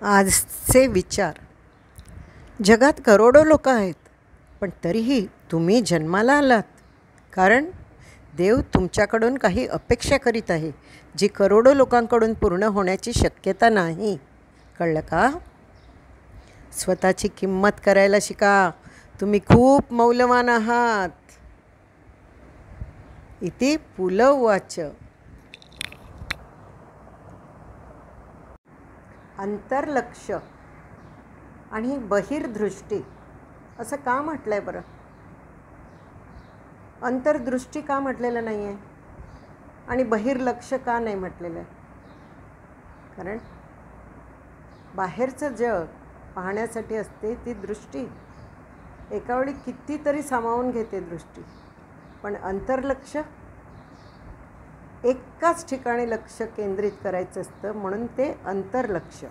आजचे विचार. जगात करोडो लोक आहेत, पण तरीही तुम्ही जन्माला आलात कारण देव तुमच्याकडून काही अपेक्षा करीत आहे, जी करोडो लोकांकडून पूर्ण होण्याची शक्यता नाही. कळलं का? स्वतःची किंमत करायला शिका. तुम्ही खूप मौल्यवान आहात. इति पुलवाच. अंतर्लक्ष आणि बहिर्दृष्टी असं का म्हटलं आहे बरं? अंतर्दृष्टी का म्हटलेलं नाही आहे आणि बहिर्लक्ष का नाही म्हटलेलं आहे? कारण बाहेरचं जग पाहण्यासाठी असते ती दृष्टी. एकावेळी कितीतरी सामावून घेते दृष्टी. पण अंतर्लक्ष एकाच ठिकाणी लक्ष केंद्रित करायचं असतं, म्हणून ते अंतर्लक्ष.